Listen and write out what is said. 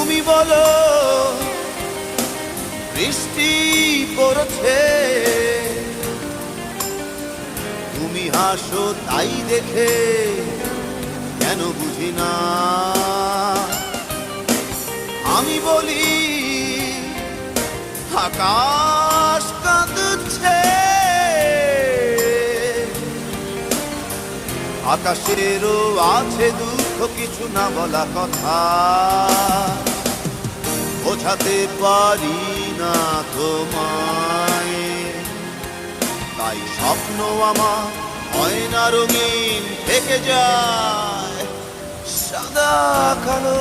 তুমি বলো বৃষ্টি পড়ছে, তুমি হাসো তাই দেখে কেন বুঝি না। আমি বলি আকাশ কাঁদছে, আকাশেরও আছে দুঃখ, কিছু না বলা কথা, বোঝাতে পারি না তোমায়। তাই স্বপ্ন আমার হয় না রঙিন, থেকে যায় সাদা কালো।